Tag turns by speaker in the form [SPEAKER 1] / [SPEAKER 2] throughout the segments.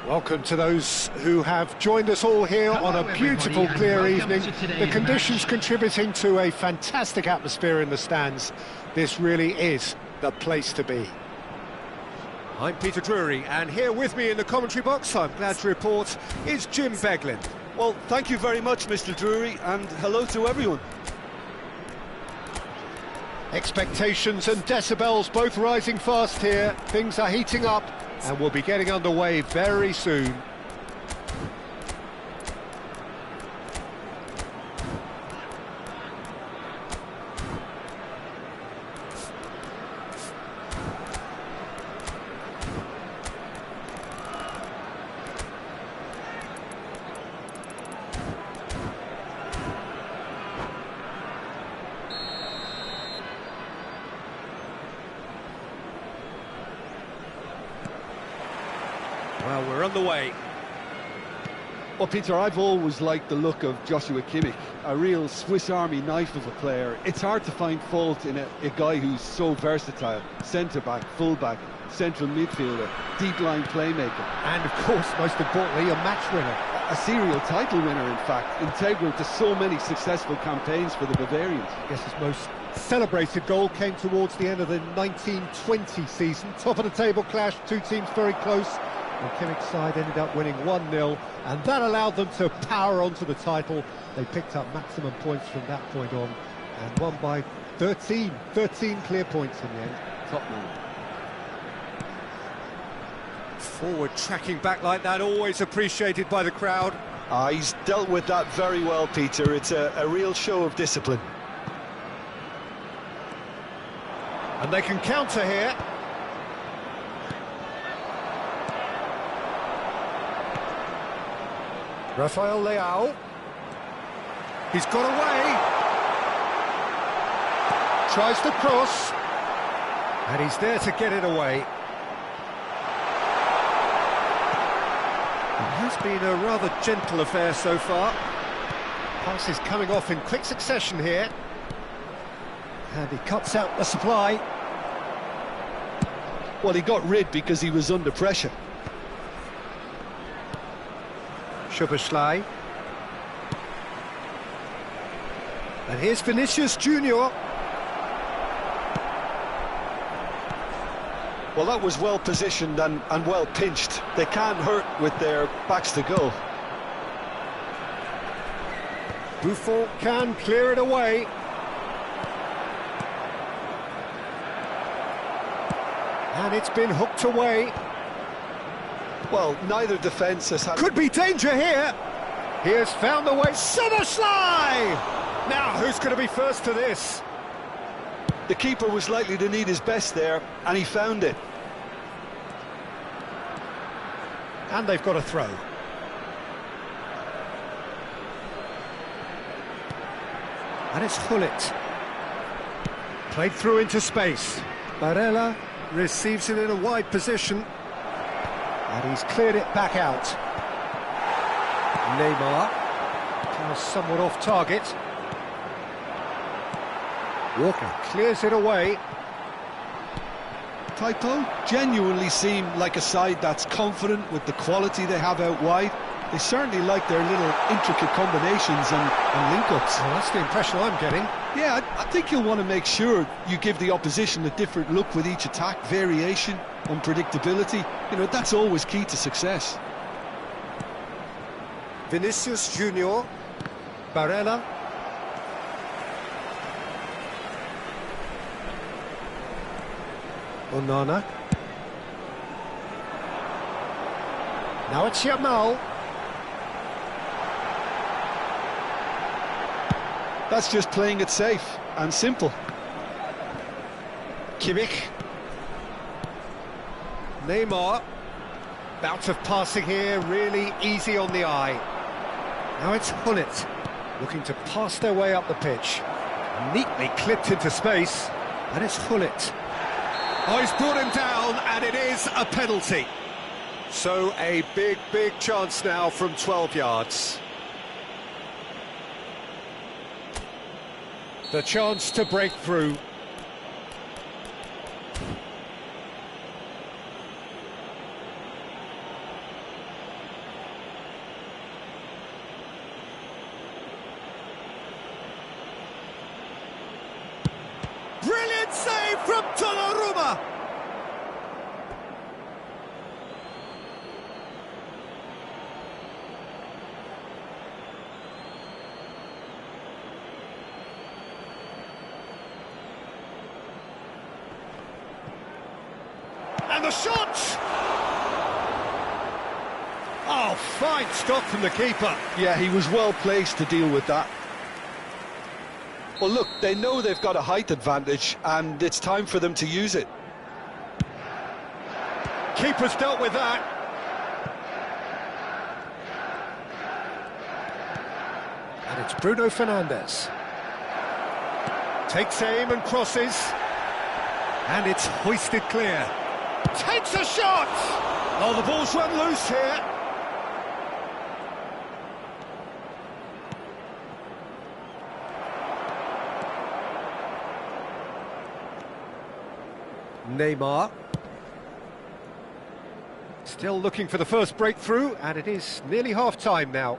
[SPEAKER 1] Welcome to those who have joined us all here on a beautiful, clear evening. The conditions contributing to a fantastic atmosphere in the stands. This really is the place to be. I'm Peter Drury, and here with me in the commentary box, I'm glad to report, is Jim Beglin.
[SPEAKER 2] Well, thank you very much, Mr. Drury, and hello to everyone.
[SPEAKER 1] Expectations and decibels both rising fast here. Things are heating up, and we'll be getting underway very soon.
[SPEAKER 2] Well, we're on the way.
[SPEAKER 3] Well, Peter, I've always liked the look of Joshua Kimmich, a real Swiss Army knife of a player. It's hard to find fault in a guy who's so versatile. Centre-back, full-back, central midfielder, deep-line playmaker.
[SPEAKER 1] And, of course, most importantly, a match winner.
[SPEAKER 3] A serial title winner, in fact, integral to so many successful campaigns for the Bavarians.
[SPEAKER 1] I guess his most celebrated goal came towards the end of the 1920 season. Top of the table clash, two teams very close. And Kimmich's side ended up winning 1-0, and that allowed them to power on to the title. They picked up maximum points from that point on and won by 13 clear points in the end. Top man.
[SPEAKER 2] Forward tracking back like that, always appreciated by the crowd.
[SPEAKER 4] He's dealt with that very well, Peter. It's a real show of discipline.
[SPEAKER 1] And they can counter here. Rafael Leao. He's got away. Tries the cross. And he's there to get it away.
[SPEAKER 2] It has been a rather gentle affair so far.
[SPEAKER 1] Passes coming off in quick succession here. And he cuts out the supply.
[SPEAKER 3] Well, he got rid because he was under pressure.
[SPEAKER 1] Szoboszlai. And here's Vinicius Junior.
[SPEAKER 4] Well, that was well positioned and well pinched. They can't hurt with their backs to goal.
[SPEAKER 1] Buffon can clear it away. And it's been hooked away.
[SPEAKER 4] Well, neither defence has had...
[SPEAKER 1] Could be danger here. He has found the way. Szoboszlai! Now, who's going to be first to this?
[SPEAKER 4] The keeper was likely to need his best there, and he found it.
[SPEAKER 1] And they've got a throw. And it's Hullet. Played through into space. Barella receives it in a wide position. And he's cleared it back out. Neymar. Now somewhat off target. Walker clears it away.
[SPEAKER 3] Taito genuinely seem like a side that's confident with the quality they have out wide. They certainly like their little intricate combinations and link-ups.
[SPEAKER 1] Well, that's the impression I'm getting.
[SPEAKER 3] Yeah, I think you'll want to make sure you give the opposition a different look with each attack, variation, unpredictability. You know, that's always key to success.
[SPEAKER 1] Vinicius Junior. Barella. Onana. Now it's Yamal.
[SPEAKER 3] That's just playing it safe and simple.
[SPEAKER 1] Kimmich. Neymar. Bout of passing here, really easy on the eye. Now it's Hullet, looking to pass their way up the pitch. Neatly clipped into space, and it's Hullet.
[SPEAKER 2] Oh, he's brought him down, and it is a penalty.
[SPEAKER 1] So a big chance now from 12 yards. The chance to break through.
[SPEAKER 2] Brilliant save from Donnarumma. And the shot!
[SPEAKER 1] Oh, fine stop from the keeper.
[SPEAKER 3] Yeah, he was well placed to deal with that.
[SPEAKER 4] Well, look, they know they've got a height advantage, and it's time for them to use it.
[SPEAKER 1] Keeper's dealt with that. And it's Bruno Fernandes. Takes aim and crosses. And it's hoisted clear. Takes a shot! Oh, the ball's run loose here. Neymar. Still looking for the first breakthrough, and it is nearly half-time now.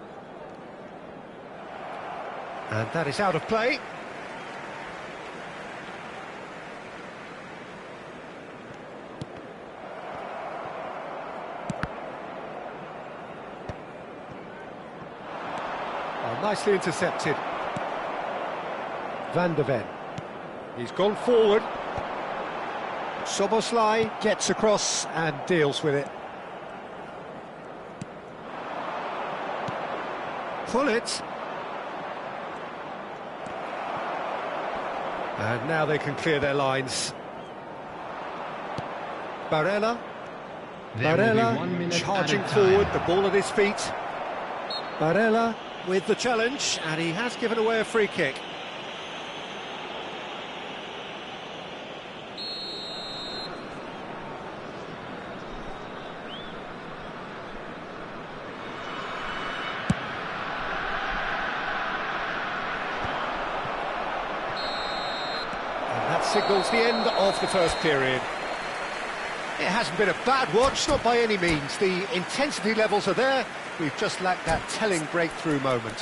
[SPEAKER 1] And that is out of play. Oh, nicely intercepted. Van de Ven. He's gone forward. Soboslai gets across and deals with it. Pull it. And now they can clear their lines. Barella. Barella charging forward, the ball at his feet. Barella with the challenge, and he has given away a free kick. Signals the end of the first period. It hasn't been a bad watch, not by any means. The intensity levels are there. We've just lacked that telling breakthrough moment.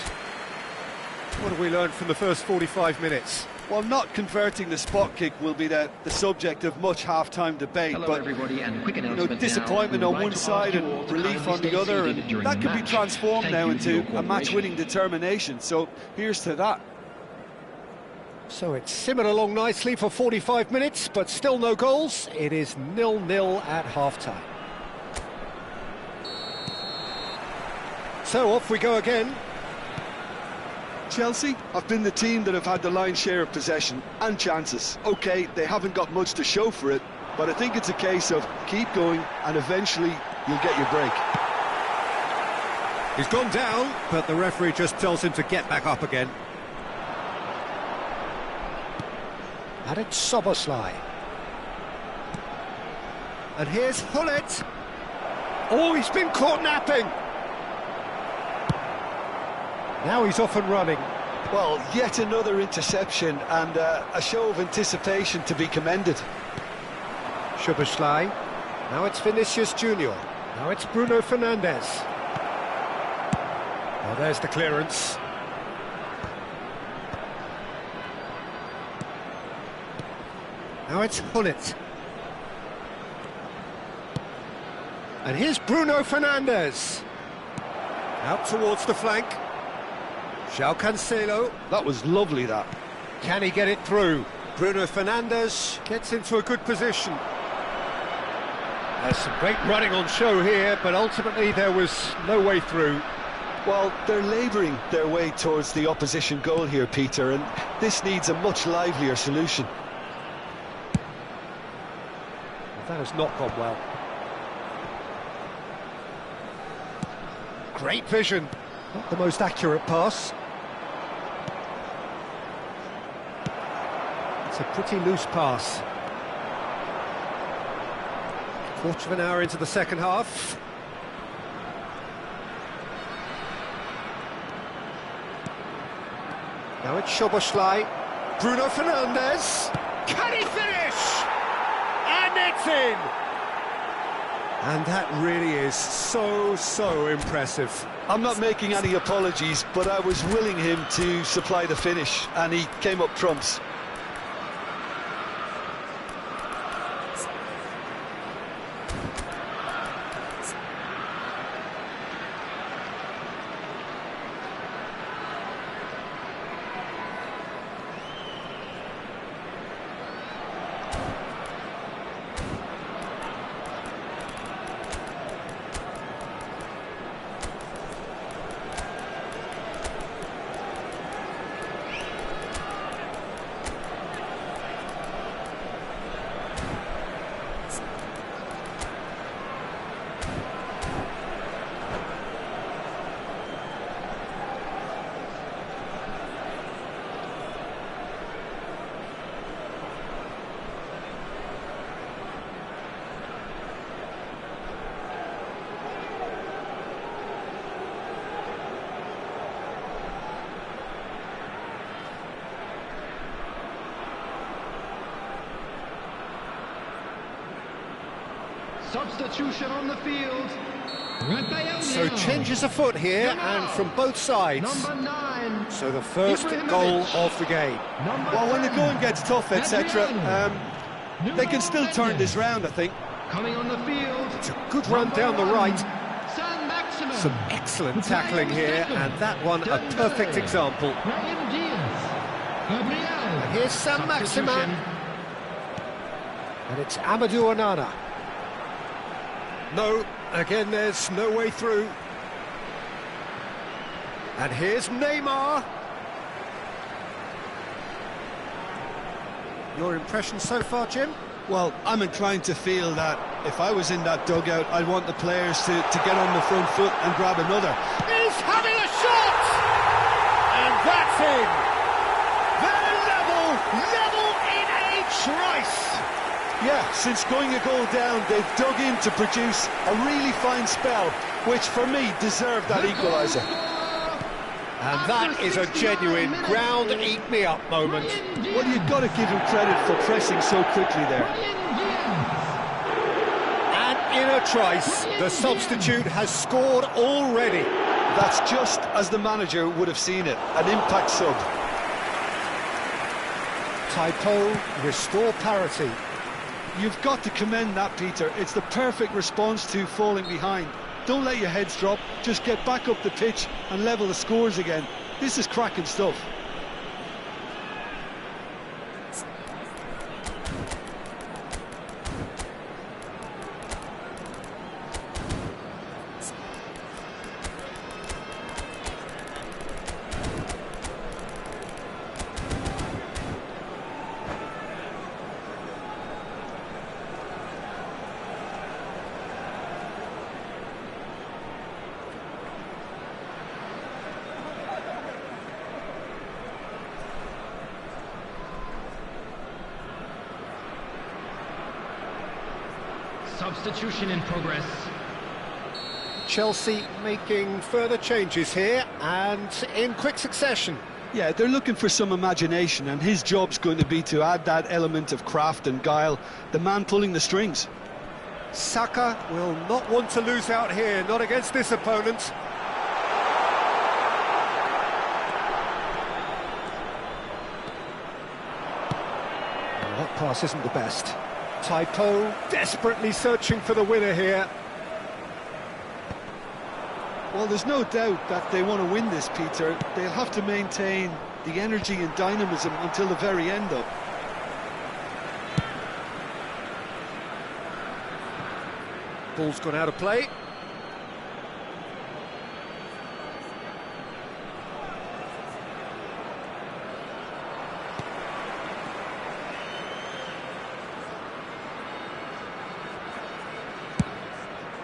[SPEAKER 1] What have we learned from the first 45 minutes?
[SPEAKER 3] Well, not converting the spot kick will be the subject of much half-time debate.
[SPEAKER 5] Hello,
[SPEAKER 3] but
[SPEAKER 5] everybody, and quick announcement
[SPEAKER 3] disappointment
[SPEAKER 5] now.
[SPEAKER 3] on one side and relief on the other, and that can be transformed now into a match-winning determination. So here's to that.
[SPEAKER 1] So it's simmered along nicely for 45 minutes, but still no goals. It is 0-0 at half-time. So off we go again.
[SPEAKER 3] Chelsea have been the team that have had the lion's share of possession and chances. OK, they haven't got much to show for it, but I think it's a case of keep going and eventually you'll get your break.
[SPEAKER 2] He's gone down, but the referee just tells him to get back up again.
[SPEAKER 1] And it's Soboslai. And here's Hullet. Oh, he's been caught napping. Now he's off and running.
[SPEAKER 3] Well, yet another interception and a show of anticipation to be commended.
[SPEAKER 1] Soboslai. Now it's Vinicius Junior. Now it's Bruno Fernandes. Well, there's the clearance. Now it's Hullet. And here's Bruno Fernandes. Out towards the flank. João Cancelo.
[SPEAKER 3] That was lovely, that.
[SPEAKER 1] Can he get it through? Bruno Fernandes gets into a good position. There's some great running on show here, but ultimately there was no way through.
[SPEAKER 3] Well, they're labouring their way towards the opposition goal here, Peter, and this needs a much livelier solution.
[SPEAKER 1] That has not gone well. Great vision. Not the most accurate pass. It's a pretty loose pass. Quarter of an hour into the second half. Now it's Soboslai. Bruno Fernandes. Can he finish? And it's in! And that really is so impressive.
[SPEAKER 3] I'm not making any apologies, but I was willing him to supply the finish, and he came up trumps.
[SPEAKER 5] Substitution on the field.
[SPEAKER 2] So changes afoot here, and from both sides.
[SPEAKER 5] Number 9.
[SPEAKER 2] So the first goal of the game.
[SPEAKER 4] Well, when the going gets tough, etc., they can still turn this round, I think.
[SPEAKER 5] Coming on the field.
[SPEAKER 2] It's a good run down the right.
[SPEAKER 5] San Maximin.
[SPEAKER 2] Some excellent tackling here, and that one a perfect example.
[SPEAKER 1] And here's San Maximin. And it's Amadou Onana.
[SPEAKER 2] No, again there's no way through. And here's Neymar. Your impression so far, Jim?
[SPEAKER 4] Well, I'm inclined to feel that if I was in that dugout, I'd want the players to get on the front foot and grab another.
[SPEAKER 1] He's having a shot! And that's in! They're level in a trice!
[SPEAKER 4] Yeah, since going a goal down, they've dug in to produce a really fine spell, which for me deserved that equaliser.
[SPEAKER 2] And that is a genuine ground-eat-me-up moment.
[SPEAKER 4] Well, you've got to give him credit for pressing so quickly there.
[SPEAKER 2] And in a trice, the substitute has scored already.
[SPEAKER 4] That's just as the manager would have seen it, an impact sub.
[SPEAKER 1] Typo, restore parity.
[SPEAKER 4] You've got to commend that, Peter. It's the perfect response to falling behind. Don't let your heads drop, just get back up the pitch and level the scores again. This is cracking stuff.
[SPEAKER 5] Substitution in progress.
[SPEAKER 2] Chelsea making further changes here, and in quick succession.
[SPEAKER 4] Yeah, they're looking for some imagination, and his job's going to be to add that element of craft and guile, the man pulling the strings.
[SPEAKER 2] Saka will not want to lose out here, not against this opponent.
[SPEAKER 1] Well, that pass isn't the best.
[SPEAKER 2] Typo desperately searching for the winner here.
[SPEAKER 4] Well, there's no doubt that they want to win this, Peter. They'll have to maintain the energy and dynamism until the very end, though.
[SPEAKER 2] Ball's gone out of play.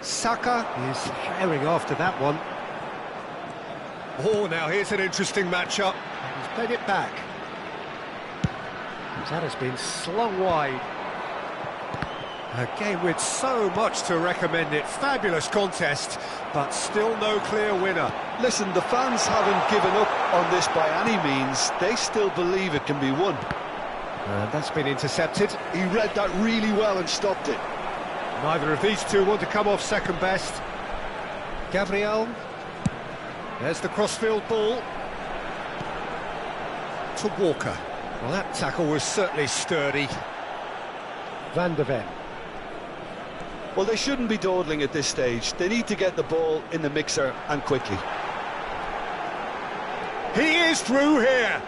[SPEAKER 2] Saka is herring after that one. Oh, now here's an interesting matchup.
[SPEAKER 1] He's played it back. That has been slung wide.
[SPEAKER 2] A game with so much to recommend it. Fabulous contest, but still no clear winner.
[SPEAKER 4] Listen, the fans haven't given up on this by any means. They still believe it can be won.
[SPEAKER 2] And that's been intercepted.
[SPEAKER 4] He read that really well and stopped it.
[SPEAKER 2] Neither of these two want to come off second best. Gabriel. There's the crossfield ball. To Walker. Well, that tackle was certainly sturdy.
[SPEAKER 1] Van de Ven.
[SPEAKER 4] Well, they shouldn't be dawdling at this stage. They need to get the ball in the mixer, and quickly.
[SPEAKER 2] He is through here.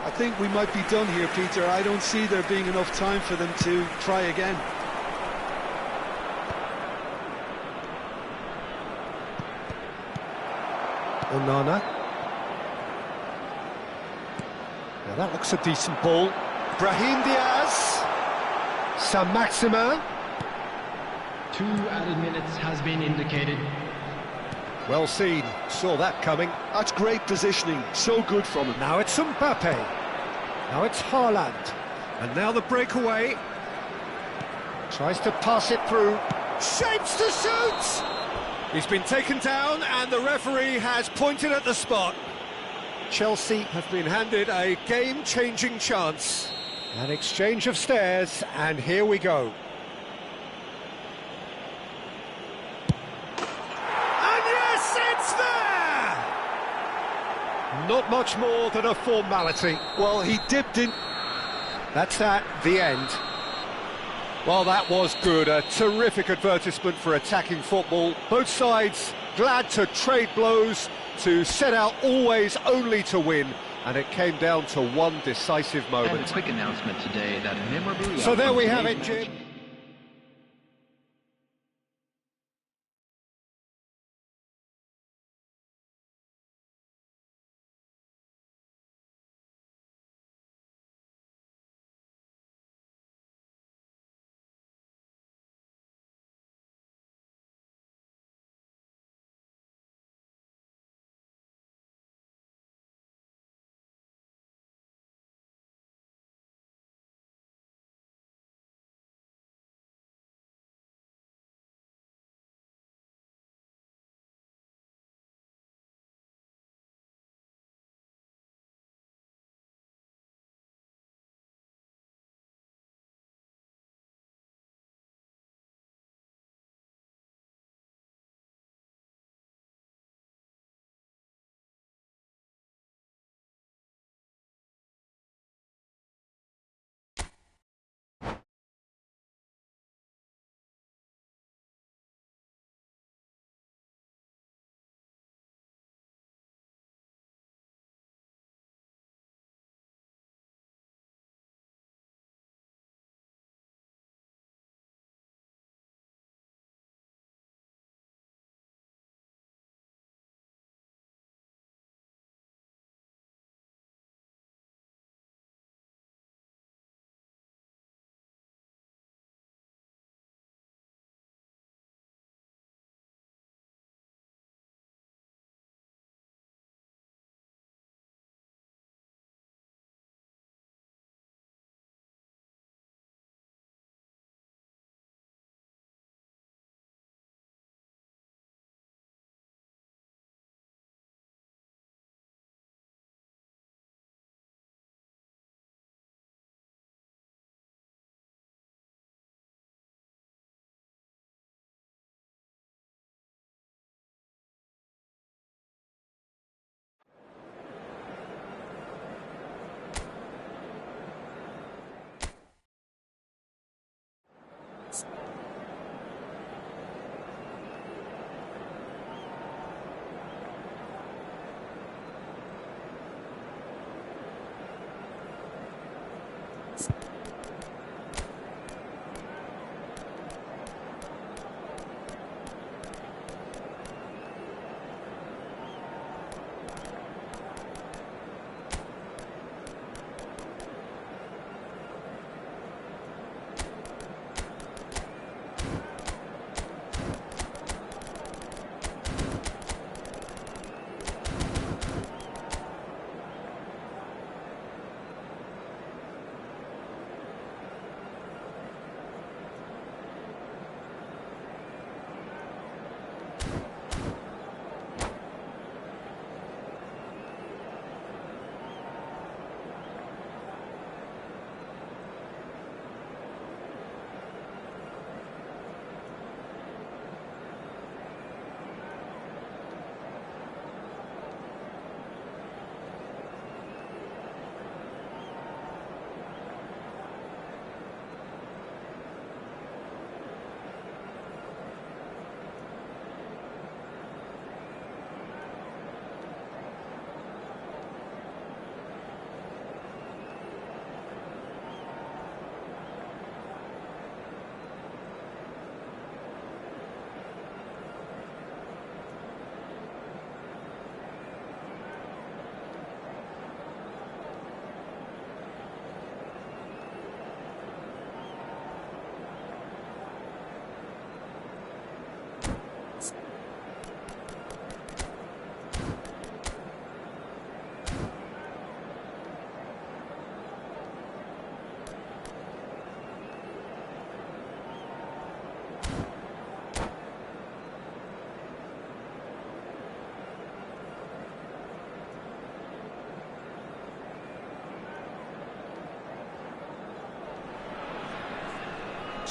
[SPEAKER 4] I think we might be done here, Peter. I don't see there being enough time for them to try again.
[SPEAKER 2] Onana. Now that looks a decent ball. Brahim Diaz. San Maximin.
[SPEAKER 5] 2 added minutes has been indicated.
[SPEAKER 2] Well seen. Saw that coming.
[SPEAKER 4] That's great positioning. So good from him.
[SPEAKER 2] Now it's Mbappe. Now it's Haaland. And now the breakaway. Tries to pass it through. Shapes to shoot! He's been taken down and the referee has pointed at the spot. Chelsea have been handed a game-changing chance. An exchange of stares, and here we go. Not much more than a formality.
[SPEAKER 4] Well, he dipped in.
[SPEAKER 2] That's that, the end. Well, that was good. A terrific advertisement for attacking football. Both sides glad to trade blows, to set out always only to win. And it came down to one decisive moment.
[SPEAKER 5] And a quick announcement today that memorabilia...
[SPEAKER 2] So there we have it, Jim.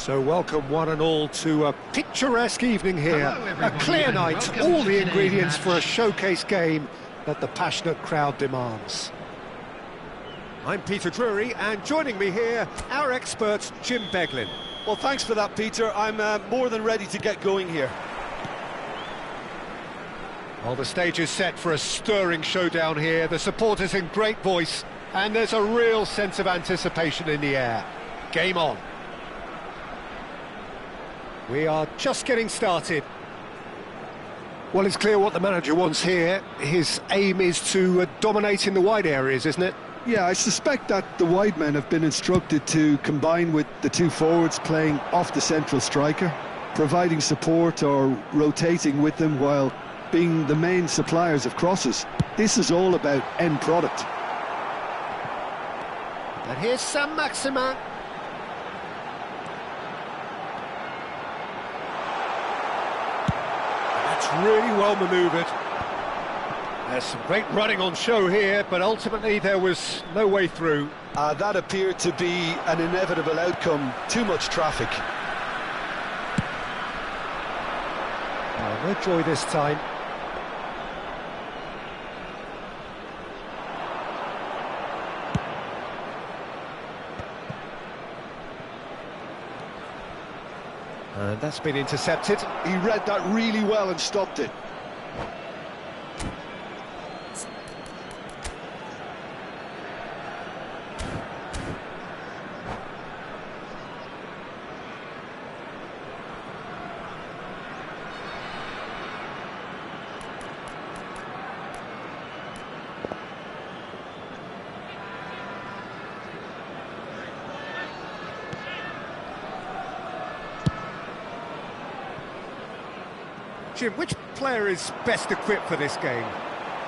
[SPEAKER 1] So welcome one and all to a picturesque evening here.
[SPEAKER 5] Hello,
[SPEAKER 1] A
[SPEAKER 5] everybody,
[SPEAKER 1] clear
[SPEAKER 5] and
[SPEAKER 1] night,
[SPEAKER 5] welcome
[SPEAKER 1] all
[SPEAKER 5] to
[SPEAKER 1] the
[SPEAKER 5] today's
[SPEAKER 1] ingredients
[SPEAKER 5] match.
[SPEAKER 1] for a showcase game. that the passionate crowd demands.
[SPEAKER 2] I'm Peter Drury, and joining me here, our expert, Jim Beglin.
[SPEAKER 4] Well, thanks for that, Peter. I'm more than ready to get going here.
[SPEAKER 1] Well, the stage is set for a stirring showdown here. The supporters in great voice, and there's a real sense of anticipation in the air. Game on. We are just getting started. Well, it's clear what the manager wants here. His aim is to dominate in the wide areas, isn't it?
[SPEAKER 3] Yeah, I suspect that the wide men have been instructed to combine with the two forwards playing off the central striker, providing support or rotating with them while being the main suppliers of crosses. This is all about end product.
[SPEAKER 1] And here's Saint-Maximin. That's really well manoeuvred. There's some great running on show here, but ultimately there was no way through.
[SPEAKER 4] That appeared to be an inevitable outcome. Too much traffic.
[SPEAKER 1] Oh, no joy this time. And that's been intercepted.
[SPEAKER 3] He read that really well and stopped it.
[SPEAKER 2] Jim, which player is best equipped for this game?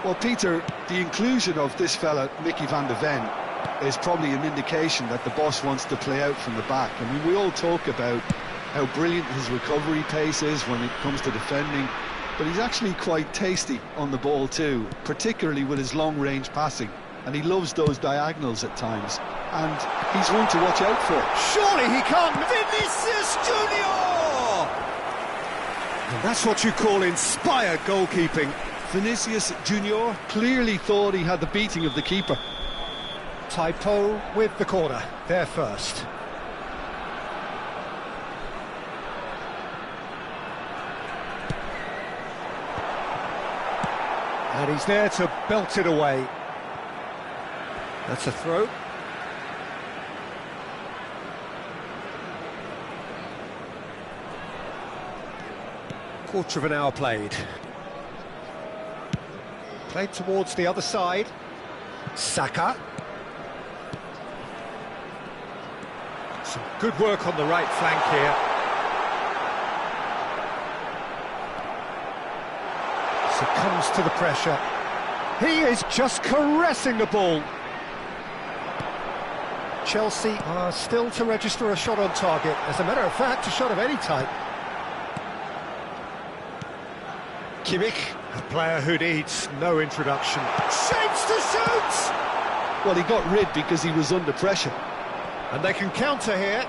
[SPEAKER 3] Well, Peter, the inclusion of this fella, Mickey van de Ven, is probably an indication that the boss wants to play out from the back. I mean, we all talk about how brilliant his recovery pace is when it comes to defending, but he's actually quite tasty on the ball too, particularly with his long-range passing, and he loves those diagonals at times, and he's one to watch out for.
[SPEAKER 2] Surely he can't... Vinicius Junior! And that's what you call inspired goalkeeping.
[SPEAKER 3] Vinicius Junior clearly thought he had the beating of the keeper.
[SPEAKER 1] Typo with the corner, there first. And he's there to belt it away. That's a throw. Quarter of an hour played. Played towards the other side. Saka. Some good work on the right flank here. Succumbs to the pressure. He is just caressing the ball. Chelsea are still to register a shot on target. As a matter of fact, a shot of any type. Kimmich, a player who needs no introduction. Shapes to shoot!
[SPEAKER 3] Well, he got rid because he was under pressure.
[SPEAKER 1] And they can counter here.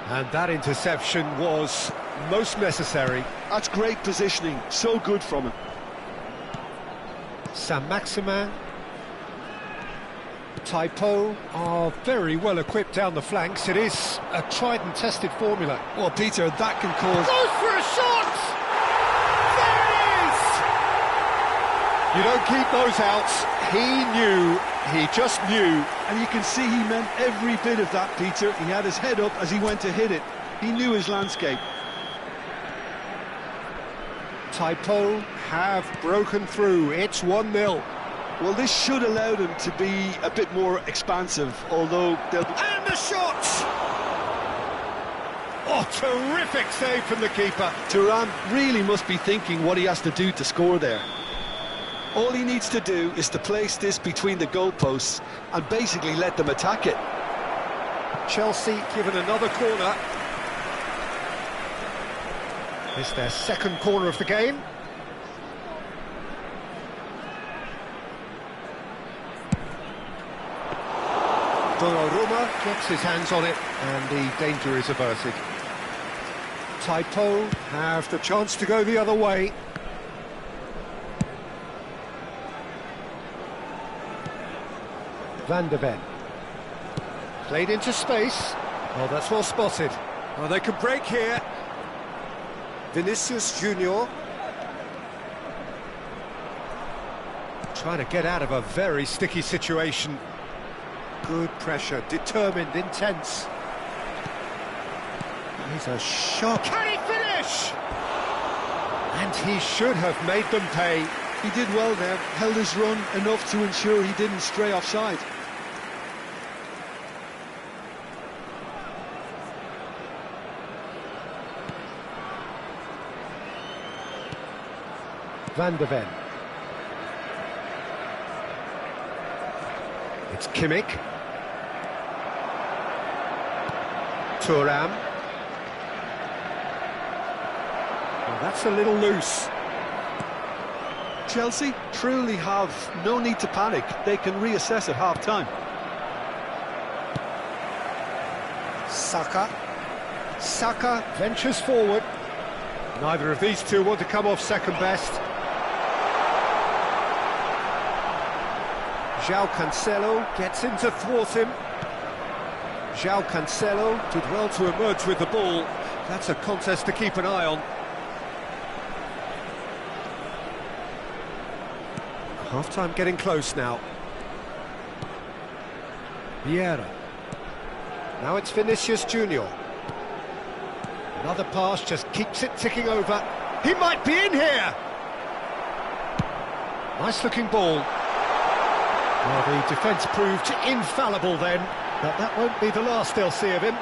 [SPEAKER 1] And that interception was most necessary.
[SPEAKER 3] That's great positioning, so good from him.
[SPEAKER 1] Saint-Maximin. Typo are very well equipped down the flanks. It is a tried and tested formula.
[SPEAKER 3] Well, Peter, that can cause...
[SPEAKER 2] Goes for a shot! There it is!
[SPEAKER 1] You don't keep those out. He knew, he just knew.
[SPEAKER 3] And you can see he meant every bit of that, Peter. He had his head up as he went to hit it. He knew his landscape.
[SPEAKER 1] Typo have broken through. It's 1-0.
[SPEAKER 3] Well, this should allow them to be a bit more expansive, although they'll...
[SPEAKER 2] And the shot! Oh, terrific save from the keeper.
[SPEAKER 3] Thuram really must be thinking what he has to do to score there. All he needs to do is to place this between the goalposts and basically let them attack it.
[SPEAKER 1] Chelsea given another corner. It's their second corner of the game. Donnarumma gets his hands on it and the danger is averted. Typo have the chance to go the other way. Van de Ven. Played into space. Oh, that's well spotted.
[SPEAKER 2] Oh, they can break here.
[SPEAKER 1] Vinicius Junior. Trying to get out of a very sticky situation. Good pressure, determined, intense. He's a shot. Can he finish? And he should have made them pay.
[SPEAKER 4] He did well there, held his run enough to ensure he didn't stray offside.
[SPEAKER 1] Van de Ven. It's Kimmich. Thuram. Well, that's a little loose.
[SPEAKER 4] Chelsea truly have no need to panic. They can reassess at half-time.
[SPEAKER 1] Saka. Saka ventures forward. Neither of these two want to come off second best. João Cancelo gets in to thwart him. João Cancelo
[SPEAKER 2] Did well to emerge with the ball. That's a contest to keep an eye on.
[SPEAKER 1] Half-time getting close now. Vieira. Now it's Vinicius Junior. Another pass just keeps it ticking over. He might be in here! Nice-looking ball. Well, the defence proved infallible then, but that won't be the last they'll see of him.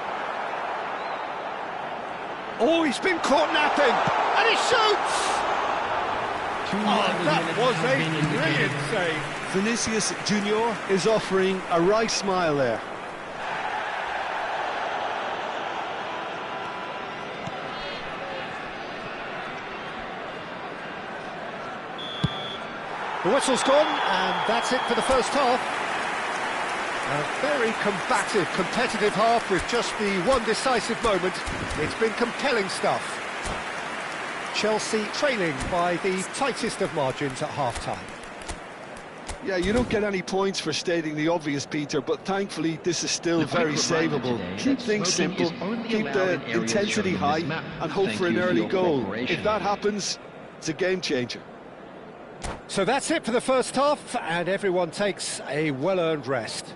[SPEAKER 1] Oh, he's been caught napping, and he shoots! Oh, that was a brilliant save.
[SPEAKER 4] Vinicius Junior is offering a right smile there.
[SPEAKER 1] The whistle's gone, and that's it for the first half. A very combative, competitive half with just the one decisive moment. It's been compelling stuff. Chelsea trailing by the tightest of margins at half-time.
[SPEAKER 4] Yeah, you don't get any points for stating the obvious, Peter, but thankfully this is still very savable. Keep things simple, keep the intensity high, and hope for an early goal. If that happens, it's a game changer.
[SPEAKER 1] So that's it for the first half, and everyone takes a well-earned rest.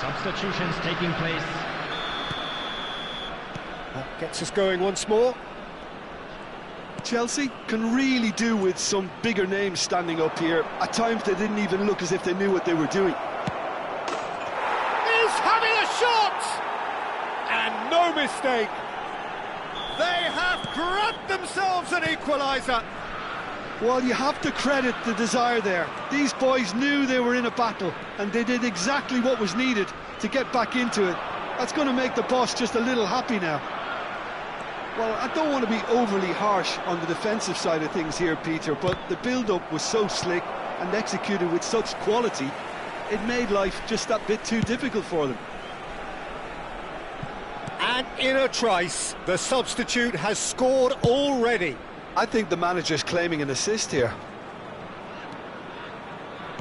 [SPEAKER 5] Substitutions taking place.
[SPEAKER 1] That gets us going once more.
[SPEAKER 4] Chelsea can really do with some bigger names standing up here. At times they didn't even look as if they knew what they were doing.
[SPEAKER 1] Having a shot! And no mistake. They have grabbed themselves an equaliser.
[SPEAKER 4] Well, you have to credit the desire there. These boys knew they were in a battle, and they did exactly what was needed to get back into it. That's going to make the boss just a little happy now. Well, I don't want to be overly harsh on the defensive side of things here, Peter, but the build-up was so slick and executed with such quality, it made life just that bit too difficult for them.
[SPEAKER 1] And in a trice, the substitute has scored already.
[SPEAKER 4] I think the manager's claiming an assist here.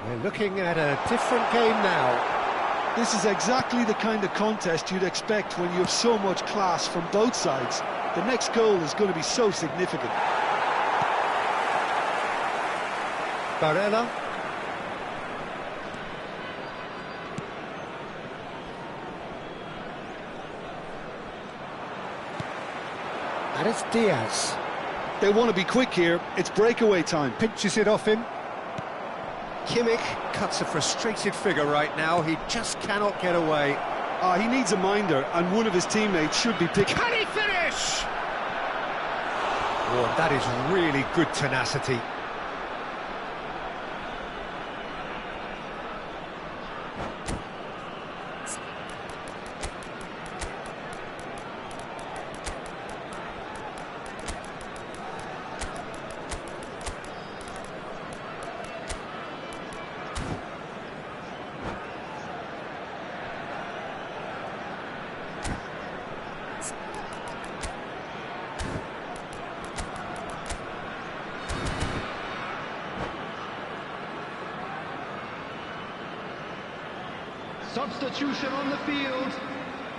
[SPEAKER 1] We're looking at a different game now.
[SPEAKER 4] This is exactly the kind of contest you'd expect when you have so much class from both sides. The next goal is going to be so significant.
[SPEAKER 1] Barella. And it's Diaz.
[SPEAKER 4] They want to be quick here. It's breakaway time.
[SPEAKER 1] Pinches it off him. Kimmich cuts a frustrated figure right now. He just cannot get away.
[SPEAKER 4] He needs a minder, and one of his teammates should be picked.
[SPEAKER 1] Can he finish? Oh, that is really good tenacity.
[SPEAKER 5] Substitution on the field.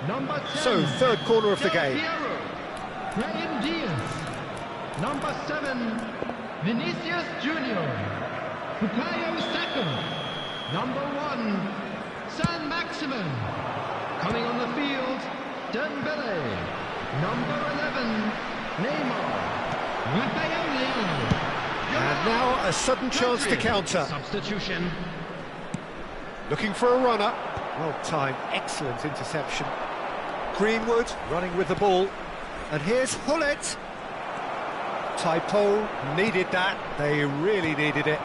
[SPEAKER 5] Number 10.
[SPEAKER 1] So, third corner of the
[SPEAKER 5] Del
[SPEAKER 1] game.
[SPEAKER 5] Piero. Brahim Diaz. Number 7. Vinicius Junior. Bukayo Saka. Number 1. San Maximin. Coming on the field. Dembele. Number 11. Neymar. Rafael Leao.
[SPEAKER 1] And now a sudden chance to counter.
[SPEAKER 5] Substitution.
[SPEAKER 1] Looking for a runner. Well timed, excellent interception. Greenwood running with the ball. And here's Hullet. Taipo needed that. They really needed it.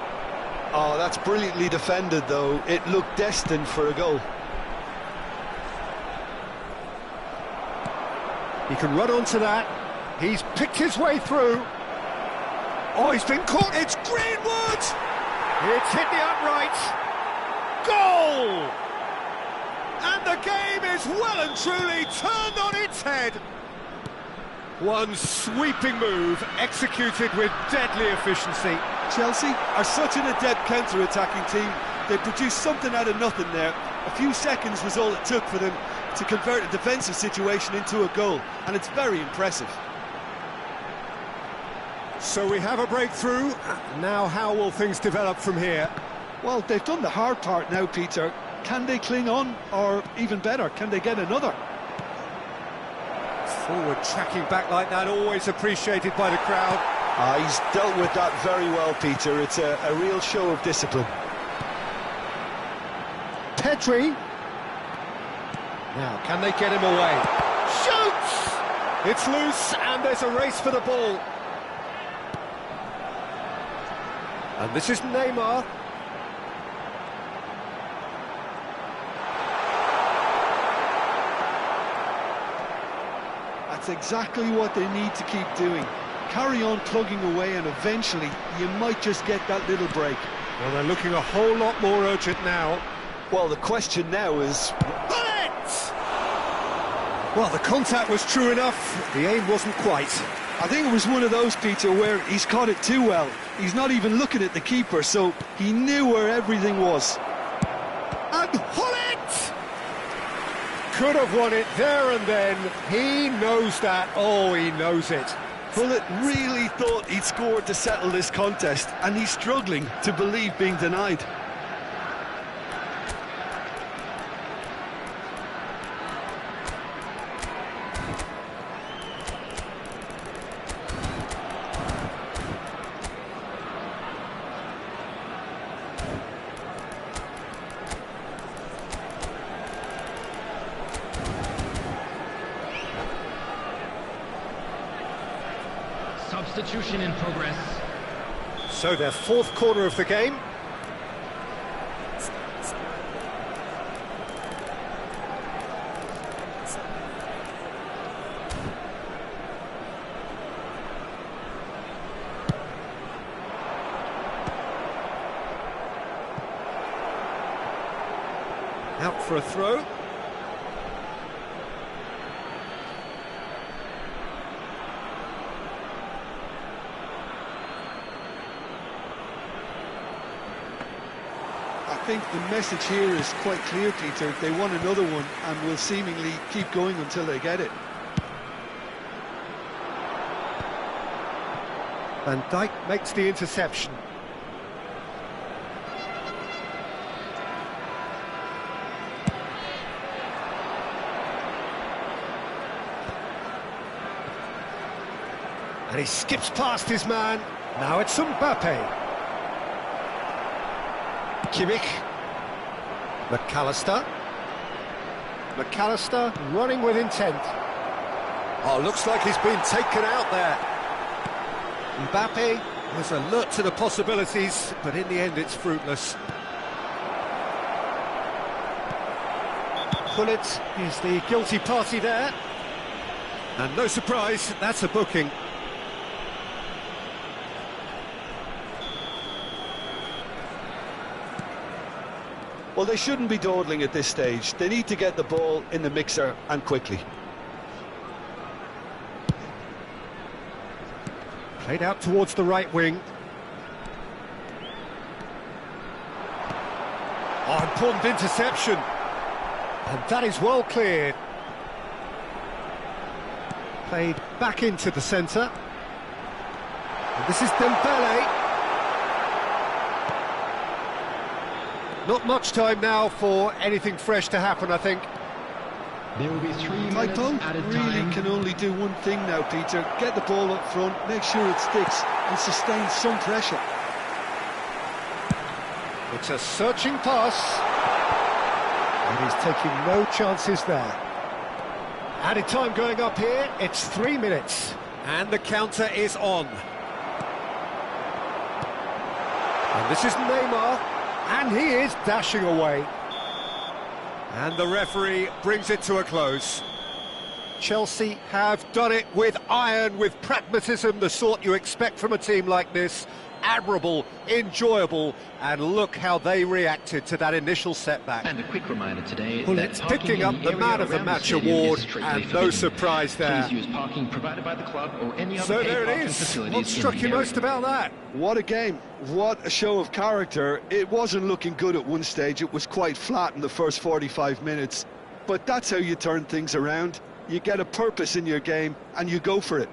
[SPEAKER 4] Oh, that's brilliantly defended, though. It looked destined for a goal.
[SPEAKER 1] He can run onto that. He's picked his way through. Oh, he's been caught. It's Greenwood! It's hit the upright. Goal! And the game is well and truly turned on its head. One sweeping move, executed with deadly efficiency.
[SPEAKER 4] Chelsea are such an adept counter-attacking team. They produced something out of nothing there. A few seconds was all it took for them to convert a defensive situation into a goal, and it's very impressive.
[SPEAKER 1] So we have a breakthrough. Now how will things develop from here?
[SPEAKER 4] Well, they've done the hard part now, Peter. Can they cling on, or even better, can they get another?
[SPEAKER 1] Forward tracking back like that, always appreciated by the crowd.
[SPEAKER 4] He's dealt with that very well, Peter. It's a real show of discipline.
[SPEAKER 1] Pedri. Now, can they get him away? Shoots! It's loose, and there's a race for the ball. And this is Neymar.
[SPEAKER 4] That's exactly what they need to keep doing. Carry on plugging away, and eventually you might just get that little break.
[SPEAKER 1] Well, they're looking a whole lot more urgent now.
[SPEAKER 4] Well, the question now is...
[SPEAKER 1] Bullet! Well, the contact was true enough. The aim wasn't quite.
[SPEAKER 4] I think it was one of those, Peter, where he's caught it too well. He's not even looking at the keeper, so he knew where everything was.
[SPEAKER 1] And Hullet! Could have won it there and then. He knows that. Oh, he knows it.
[SPEAKER 4] Hullet really thought he'd scored to settle this contest, and he's struggling to believe being denied.
[SPEAKER 5] Substitution in progress.
[SPEAKER 1] So their fourth corner of the game. Out for a throw.
[SPEAKER 4] I think the message here is quite clear, Peter. They want another one and will seemingly keep going until they get it.
[SPEAKER 1] Van Dijk makes the interception. And he skips past his man. Now it's Mbappe. Kimmich. McAllister. McAllister running with intent. Oh, looks like he's been taken out there. Mbappe was alert to the possibilities, but in the end it's fruitless. Hullet is the guilty party there. And no surprise, that's a booking.
[SPEAKER 4] Well, they shouldn't be dawdling at this stage. They need to get the ball in the mixer, and quickly.
[SPEAKER 1] Played out towards the right wing. Oh, important interception. And that is well cleared. Played back into the centre. And this is Dembele. Not much time now for anything fresh to happen, I think.
[SPEAKER 5] There will be 3 minutes
[SPEAKER 4] Typo
[SPEAKER 5] added
[SPEAKER 4] really
[SPEAKER 5] time.
[SPEAKER 4] can only do one thing now, Peter. Get the ball up front, make sure it sticks, and sustain some pressure.
[SPEAKER 1] It's a searching pass. And he's taking no chances there. Added time going up here, it's 3 minutes.
[SPEAKER 2] And the counter is on.
[SPEAKER 1] And this is Neymar, and he is dashing away.
[SPEAKER 2] And the referee brings it to a close.
[SPEAKER 1] Chelsea have done it with iron, with pragmatism, the sort you expect from a team like this. Admirable, enjoyable, and look how they reacted to that initial setback.
[SPEAKER 5] And a quick reminder today
[SPEAKER 1] Well,
[SPEAKER 5] that
[SPEAKER 1] it's
[SPEAKER 5] parking
[SPEAKER 1] picking
[SPEAKER 5] in
[SPEAKER 1] up the
[SPEAKER 5] area
[SPEAKER 1] Man of the
[SPEAKER 5] around
[SPEAKER 1] Match
[SPEAKER 5] stadium
[SPEAKER 1] award,
[SPEAKER 5] is strictly
[SPEAKER 1] and no
[SPEAKER 5] forbidden.
[SPEAKER 1] surprise there.
[SPEAKER 5] Please use parking provided by the club or any other
[SPEAKER 1] So
[SPEAKER 5] paid
[SPEAKER 1] there it
[SPEAKER 5] parking
[SPEAKER 1] is.
[SPEAKER 5] facilities
[SPEAKER 1] What struck
[SPEAKER 5] in
[SPEAKER 1] you
[SPEAKER 5] the
[SPEAKER 1] most
[SPEAKER 5] area.
[SPEAKER 1] about that?
[SPEAKER 4] What a game, what a show of character. It wasn't looking good at one stage, it was quite flat in the first 45 minutes. But that's how you turn things around. You get a purpose in your game and you go for it.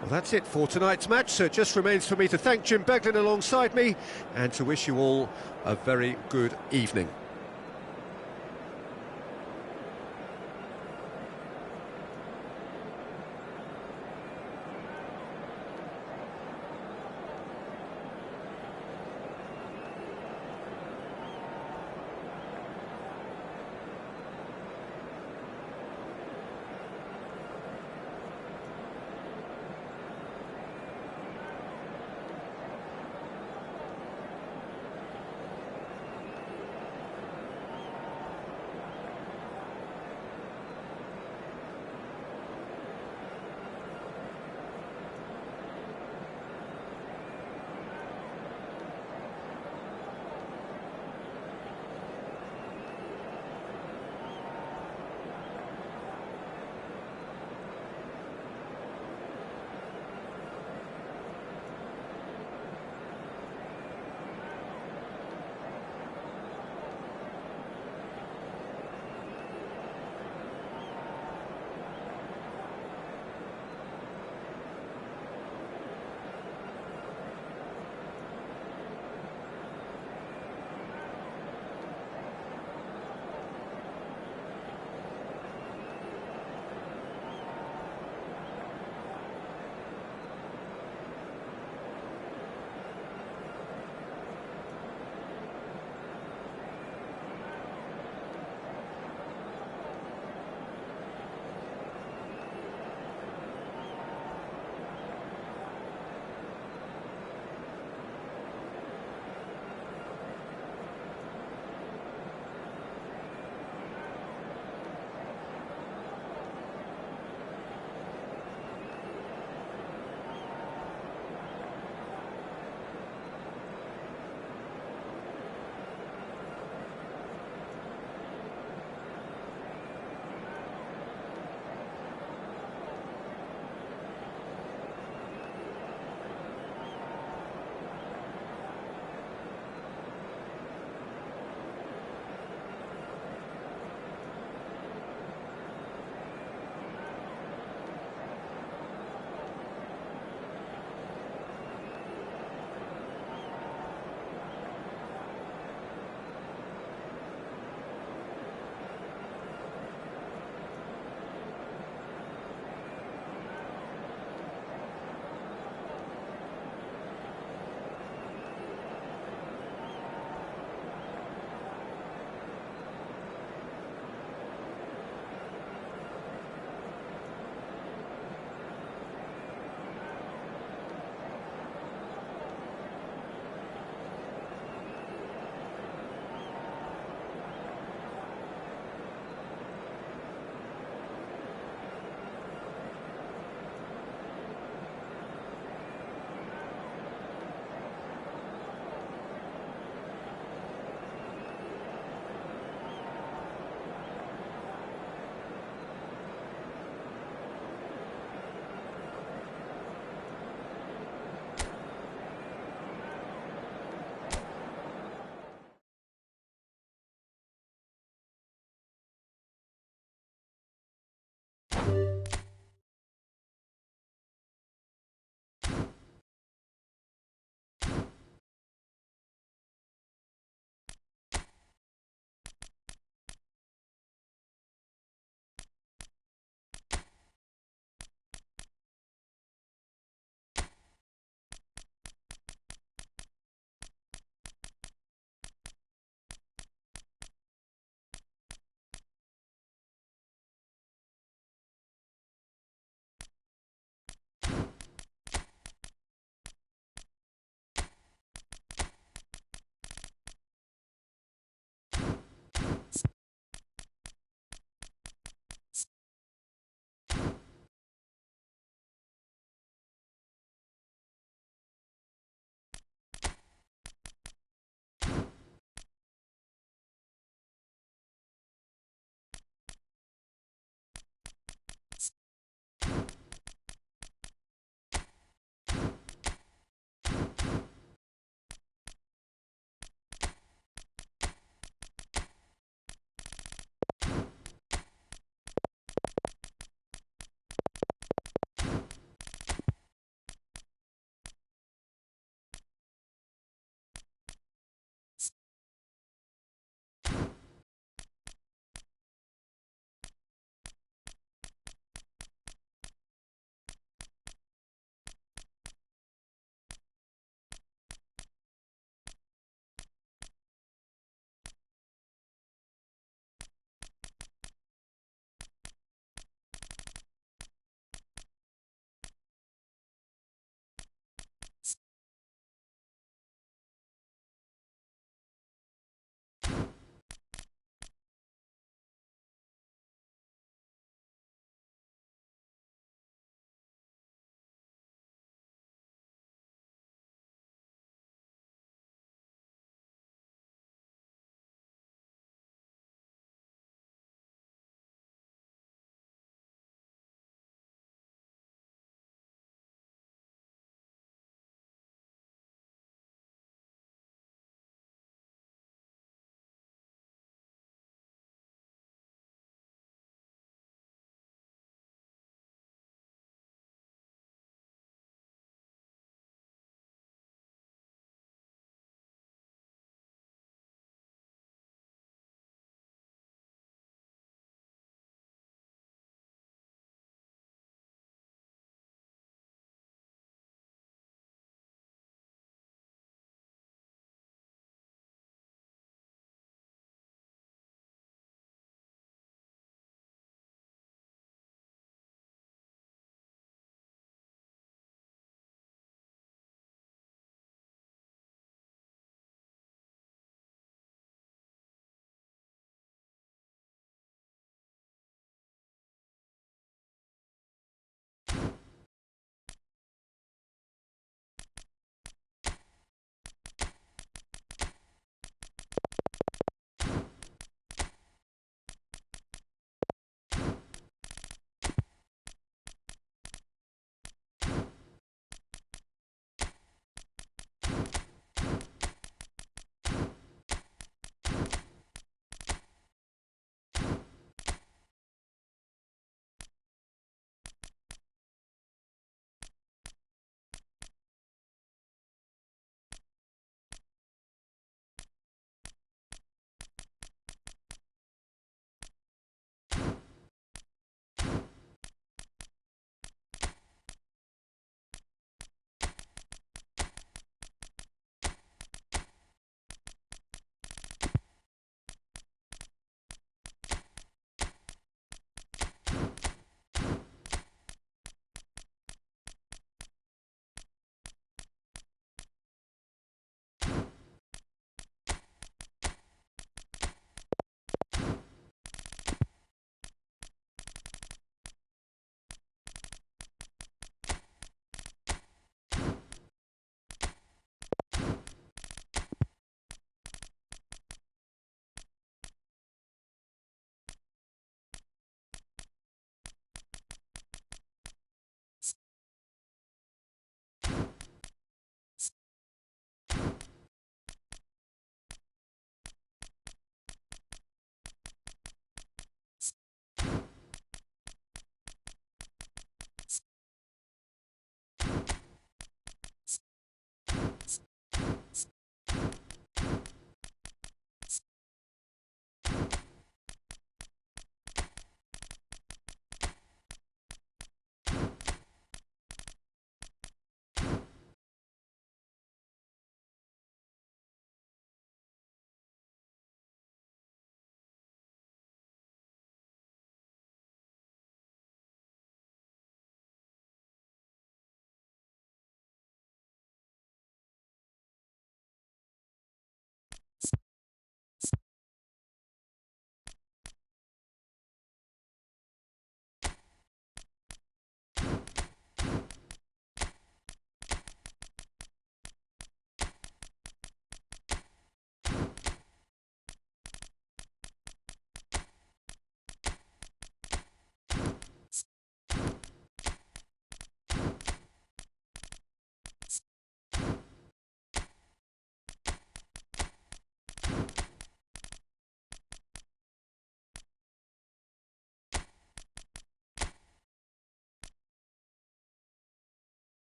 [SPEAKER 1] Well, that's it for tonight's match, so it just remains for me to thank Jim Beglin alongside me and to wish you all a very good evening.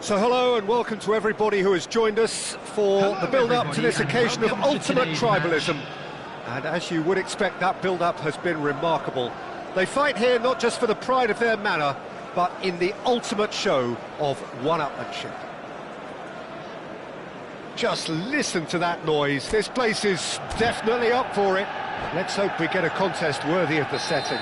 [SPEAKER 1] So hello and welcome to everybody who has joined us for the build-up to this occasion of ultimate tribalism. And as you would expect, that build-up has been remarkable. They fight here not just for the pride of their manor, but in the ultimate show of one-upmanship. Just listen to that noise. This place is definitely up for it. Let's hope we get a contest worthy of the setting.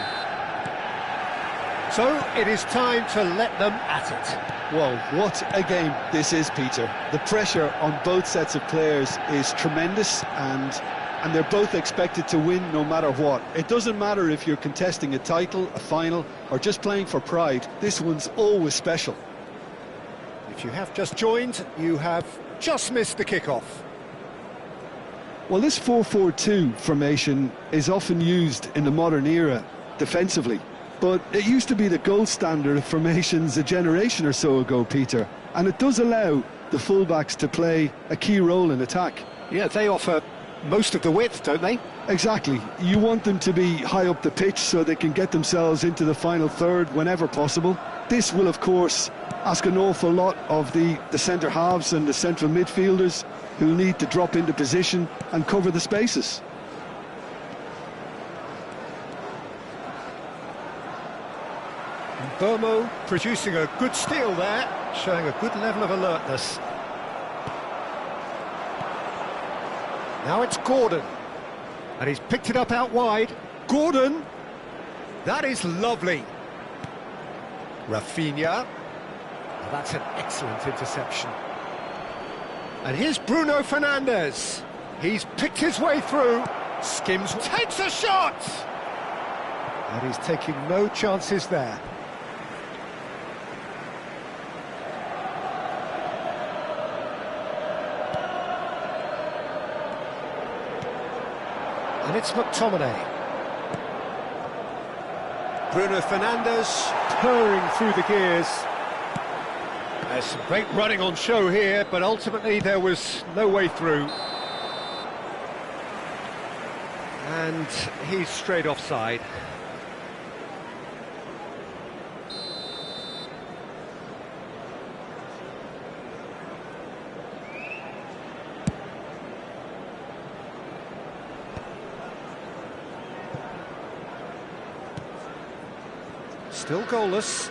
[SPEAKER 1] So it is time to let them at it.
[SPEAKER 4] Well, what a game this is, Peter. The pressure on both sets of players is tremendous, and they're both expected to win no matter what. It doesn't matter if you're contesting a title, a final, or just playing for pride. This one's always special.
[SPEAKER 1] If you have just joined, you have just missed the kickoff.
[SPEAKER 3] Well, this 4-4-2 formation is often used in the modern era defensively. But it used to be the gold standard of formations a generation or so ago, Peter. And it does allow the fullbacks to play a key role in attack.
[SPEAKER 1] Yeah, they offer most of the width, don't they?
[SPEAKER 3] Exactly. You want them to be high up the pitch so they can get themselves into the final third whenever possible. This will, of course, ask an awful lot of the centre halves and the central midfielders who need to drop into position and cover the spaces.
[SPEAKER 1] Burmo producing a good steal there, showing a good level of alertness. Now it's Gordon. And he's picked it up out wide. Gordon! That is lovely. Rafinha. Oh, that's an excellent interception. And here's Bruno Fernandes. He's picked his way through. Skims, takes a shot! And he's taking no chances there. And it's McTominay. Bruno Fernandes purring through the gears. There's some great running on show here, but ultimately there was no way through. And he's straight offside. Still goalless.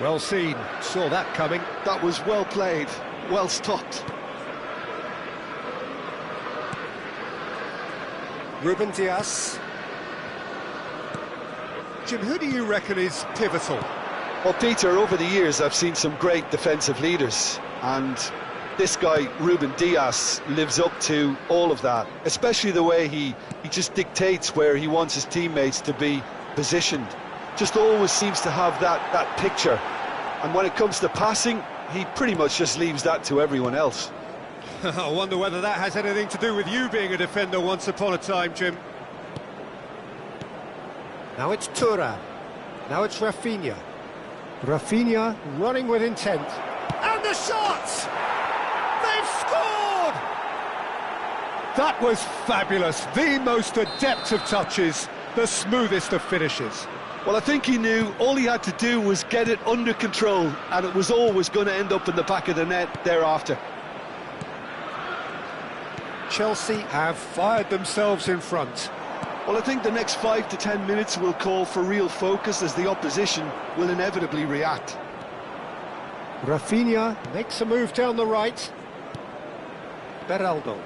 [SPEAKER 1] Well seen, saw that coming.
[SPEAKER 4] That was well played, well stopped.
[SPEAKER 1] Ruben Dias. Jim, who do you reckon is pivotal?
[SPEAKER 4] Well, Peter, over the years I've seen some great defensive leaders, and this guy, Ruben Dias, lives up to all of that, especially the way he just dictates where he wants his teammates to be positioned. Just always seems to have that picture, and when it comes to passing, he pretty much just leaves that to everyone else.
[SPEAKER 1] I wonder whether that has anything to do with you being a defender once upon a time, Jim. Now it's Thuram. Now it's Rafinha. Rafinha running with intent. And the shot! They've scored! That was fabulous. The most adept of touches, the smoothest of finishes.
[SPEAKER 4] Well, I think he knew all he had to do was get it under control, and it was always going to end up in the back of the net thereafter.
[SPEAKER 1] Chelsea have fired themselves in front.
[SPEAKER 4] Well, I think the next 5 to 10 minutes will call for real focus, as the opposition will inevitably react.
[SPEAKER 1] Rafinha makes a move down the right. Beraldo.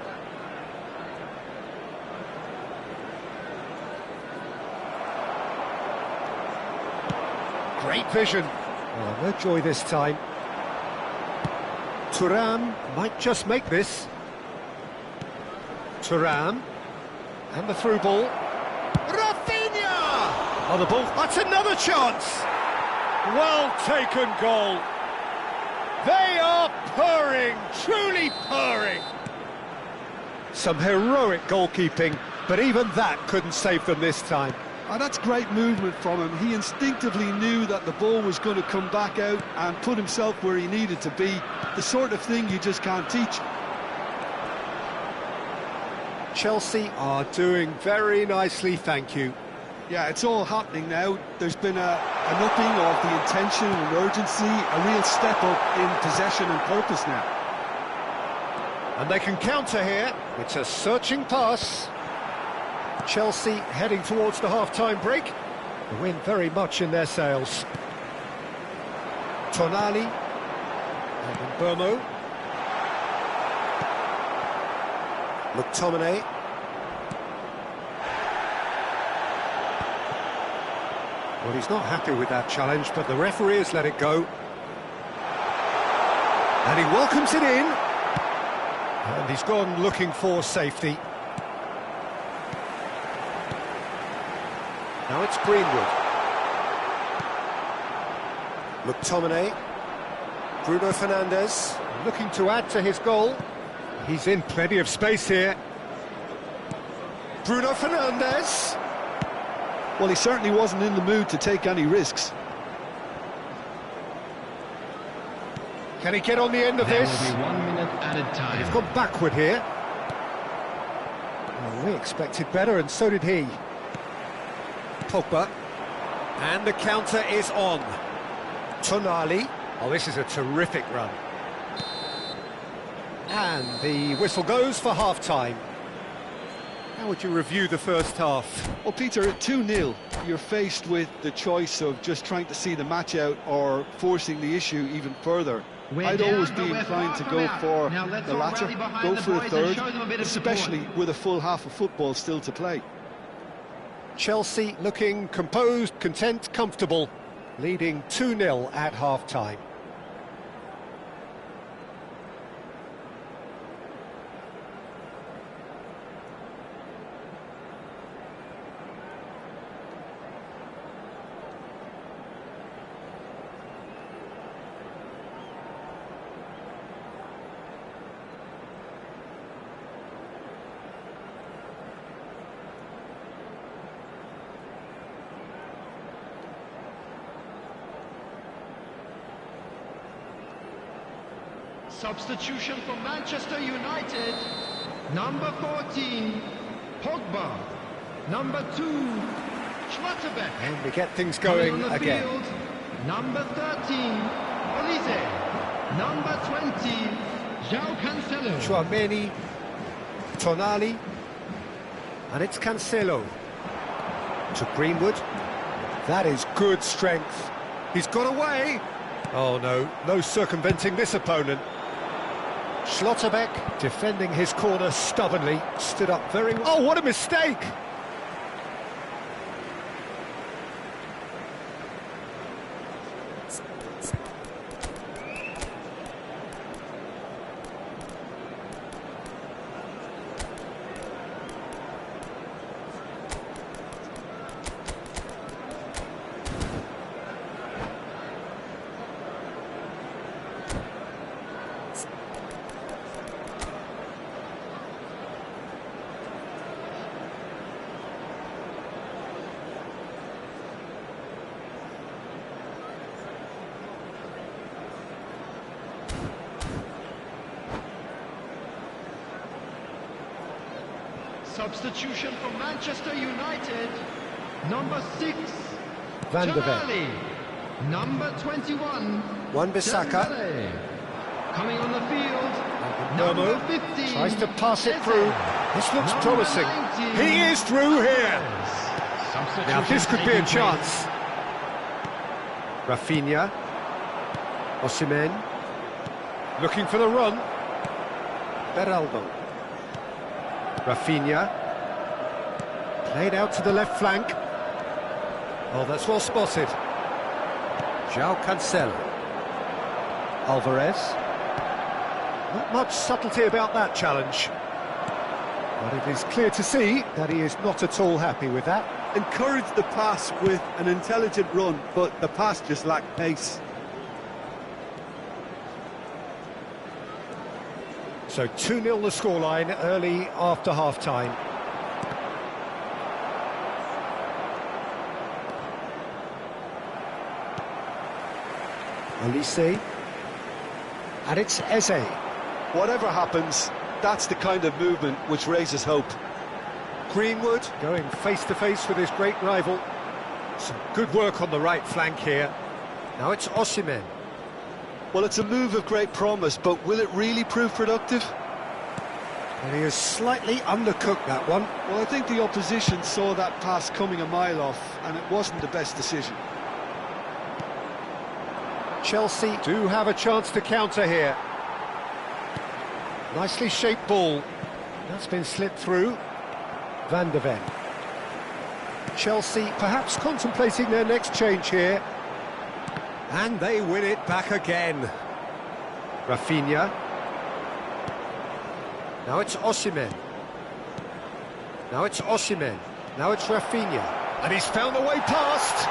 [SPEAKER 1] Great vision. Oh, no joy this time. Thuram might just make this. Thuram. And the through ball. Rafinha! Oh, the ball. That's another chance. Well taken goal. They are purring, truly purring. Some heroic goalkeeping, but even that couldn't save them this time.
[SPEAKER 4] Oh, that's great movement from him. He instinctively knew that the ball was going to come back out and put himself where he needed to be. The sort of thing you just can't teach.
[SPEAKER 1] Chelsea are doing very nicely, thank you.
[SPEAKER 4] Yeah, it's all happening now. There's been an upping of the intention and urgency, a real step up in possession and purpose now.
[SPEAKER 1] And they can counter here. It's a searching pass. Chelsea heading towards the half-time break. The wind very much in their sails. Tonali. And Burmo. McTominay. Well, he's not happy with that challenge, but the referee has let it go. And he welcomes it in. And he's gone looking for safety. Now it's Greenwood. McTominay. Bruno Fernandes looking to add to his goal. He's in plenty of space here. Bruno Fernandes.
[SPEAKER 4] Well, he certainly wasn't in the mood to take any risks.
[SPEAKER 1] Can he get on the end of this?
[SPEAKER 5] There will be 1 minute added time.
[SPEAKER 1] He's gone backward here. Well, we expected better, and so did he. Pogba. And the counter is on. Tonali. Oh, this is a terrific run. And the whistle goes for half-time. How would you review the first half?
[SPEAKER 4] Well, Peter, at 2-0, you're faced with the choice of just trying to see the match out or forcing the issue even further.
[SPEAKER 3] I'd always be inclined to go for the latter, go for a third, especially with a full half of football still to play.
[SPEAKER 1] Chelsea looking composed, content, comfortable, leading 2-0 at half-time.
[SPEAKER 5] Substitution for Manchester United. Number 14, Pogba. Number 2, Schlotterbeck.
[SPEAKER 1] And we get things going again.
[SPEAKER 5] Field, number 13, Olise. Number 20, João Cancelo.
[SPEAKER 1] Chouameni, Tonali, and it's Cancelo. To Greenwood. That is good strength. He's got away. Oh no, no circumventing this opponent. Schlotterbeck defending his corner stubbornly, stood up very well. Oh, what a mistake!
[SPEAKER 5] Substitution for Manchester United. Number 6,
[SPEAKER 1] Van der Ven.
[SPEAKER 5] Tonali. Number 21,
[SPEAKER 1] Wan-Bissaka.
[SPEAKER 5] Dembele. Coming on the field,
[SPEAKER 1] Momo
[SPEAKER 5] number 15,
[SPEAKER 1] tries to pass it
[SPEAKER 5] Eze.
[SPEAKER 1] through. This looks
[SPEAKER 5] Number
[SPEAKER 1] promising.
[SPEAKER 5] 19,
[SPEAKER 1] He is through here.
[SPEAKER 5] Substitution
[SPEAKER 1] Now this could be a
[SPEAKER 5] taking
[SPEAKER 1] chance. Rafinha. Osimhen. Looking for the run. Beraldo. Rafinha. Played out to the left flank. Oh, that's well spotted. João Cancelo. Alvarez. Not much subtlety about that challenge. But it is clear to see that he is not at all happy with that.
[SPEAKER 3] Encouraged the pass with an intelligent run, but the pass just lacked pace.
[SPEAKER 1] So 2-0 the scoreline early after half-time. Olise. And it's Eze.
[SPEAKER 3] Whatever happens, that's the kind of movement which raises hope.
[SPEAKER 1] Greenwood going face-to-face with his great rival. Some good work on the right flank here. Now it's Osimhen.
[SPEAKER 3] Well, it's a move of great promise, but will it really prove productive?
[SPEAKER 1] And he has slightly undercooked that one.
[SPEAKER 4] Well, I think the opposition saw that pass coming a mile off, and it wasn't the best decision.
[SPEAKER 1] Chelsea do have a chance to counter here. Nicely shaped ball. That's been slipped through. Van der Ven. Chelsea perhaps contemplating their next change here. And they win it back again. Rafinha. Now it's Osimhen. Now it's Osimhen. Now it's Rafinha. And he's found a way past.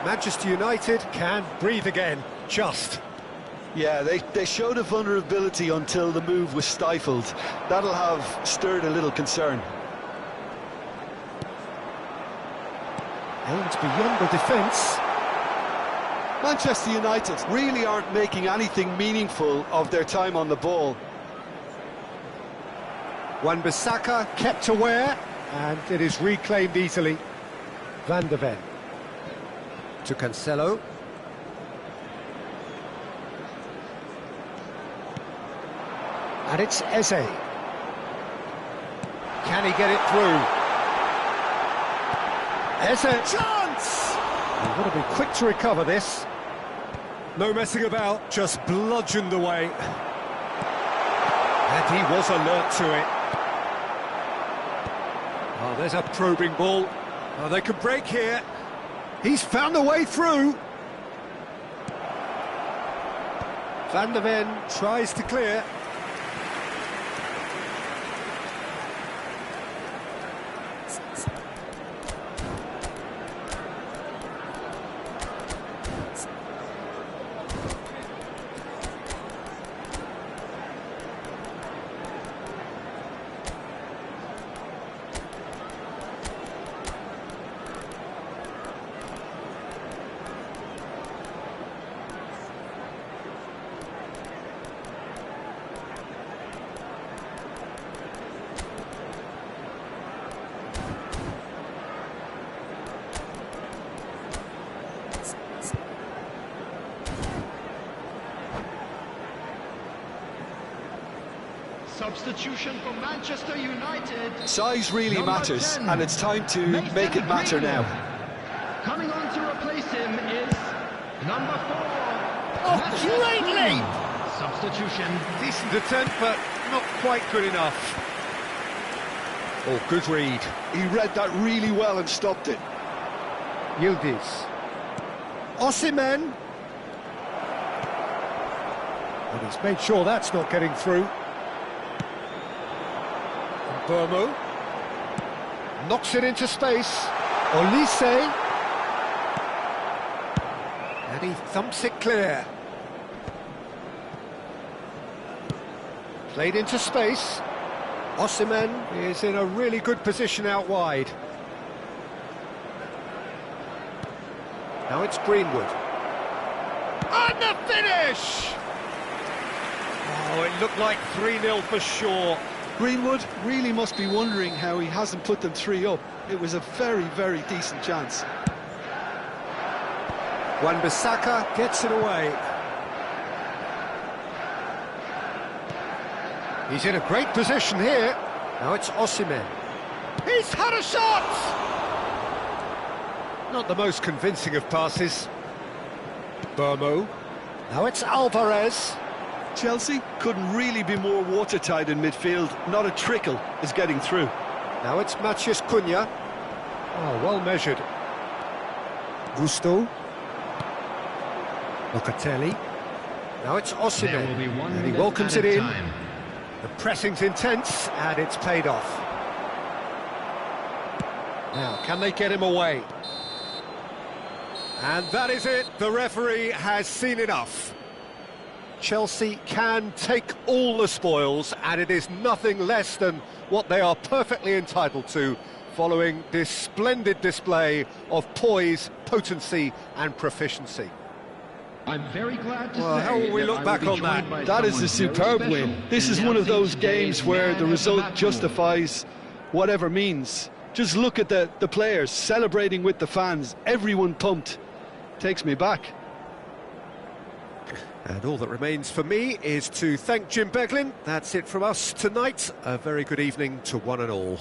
[SPEAKER 1] Manchester United can breathe again, just.
[SPEAKER 3] Yeah, they showed a vulnerability until the move was stifled. That'll have stirred a little concern.
[SPEAKER 1] Aimed beyond the defence.
[SPEAKER 3] Manchester United really aren't making anything meaningful of their time on the ball.
[SPEAKER 1] Wan-Bissaka kept aware, and it is reclaimed easily. Van der Ven. To Cancelo. And it's Eze. Can he get it through? Eze. Chance! You've got to be quick to recover this.
[SPEAKER 2] No messing about, just bludgeoned away. And he was alert to it. Oh, there's a probing ball. Oh, they could break here. He's found a way through. Van der Ven tries to clear.
[SPEAKER 5] Substitution for Manchester United.
[SPEAKER 3] Size really
[SPEAKER 5] Number
[SPEAKER 3] matters,
[SPEAKER 5] 10.
[SPEAKER 3] and it's time to make it matter now.
[SPEAKER 5] Coming on to replace him is number 4.
[SPEAKER 1] Oh, great leap!
[SPEAKER 5] Substitution.
[SPEAKER 2] Decent attempt, but not quite good enough. Oh, good read.
[SPEAKER 3] He read that really well and stopped it.
[SPEAKER 1] Yildiz. Osimhen. And he's made sure that's not getting through. Burmo. Knocks it into space. Olise. And he thumps it clear. Played into space. Osimhen is in a really good position out wide. Now it's Greenwood. And the finish!
[SPEAKER 2] Oh, it looked like 3-0 for sure.
[SPEAKER 4] Greenwood really must be wondering how he hasn't put them 3 up. It was a very, very decent chance.
[SPEAKER 1] Wan-Bissaka gets it away. He's in a great position here. Now it's Osimhen. He's had a shot! Not the most convincing of passes. Burmo. Now it's Alvarez.
[SPEAKER 3] Chelsea couldn't really be more watertight in midfield. Not a trickle is getting through.
[SPEAKER 1] Now it's Matheus Cunha. Oh, well measured. Gusto. Locatelli. Now it's
[SPEAKER 5] There will
[SPEAKER 1] Osimhen.
[SPEAKER 5] be 1
[SPEAKER 1] And he
[SPEAKER 5] minute
[SPEAKER 1] welcomes it
[SPEAKER 5] added
[SPEAKER 1] in.
[SPEAKER 5] time.
[SPEAKER 1] The pressing's intense, and it's paid off. Now, can they get him away?
[SPEAKER 2] And that is it. The referee has seen enough.
[SPEAKER 1] Chelsea can take all the spoils, and it is nothing less than what they are perfectly entitled to, following this splendid display of poise, potency and proficiency.
[SPEAKER 5] I'm very glad to
[SPEAKER 2] Well,
[SPEAKER 5] say
[SPEAKER 2] how will we
[SPEAKER 5] that
[SPEAKER 2] look
[SPEAKER 5] I
[SPEAKER 2] back
[SPEAKER 5] will
[SPEAKER 2] on
[SPEAKER 5] be
[SPEAKER 2] that?
[SPEAKER 5] joined by
[SPEAKER 3] That is a
[SPEAKER 5] someone very
[SPEAKER 3] superb
[SPEAKER 5] special
[SPEAKER 3] win. This
[SPEAKER 5] in
[SPEAKER 3] is one of those
[SPEAKER 5] announcing
[SPEAKER 3] games
[SPEAKER 5] today's
[SPEAKER 3] where
[SPEAKER 5] man
[SPEAKER 3] the
[SPEAKER 5] of
[SPEAKER 3] result
[SPEAKER 5] match.
[SPEAKER 3] justifies whatever means. Just look at the players celebrating with the fans. Everyone pumped. Takes me back.
[SPEAKER 2] And all that remains for me is to thank Jim Beglin. That's it from us tonight. A very good evening to one and all.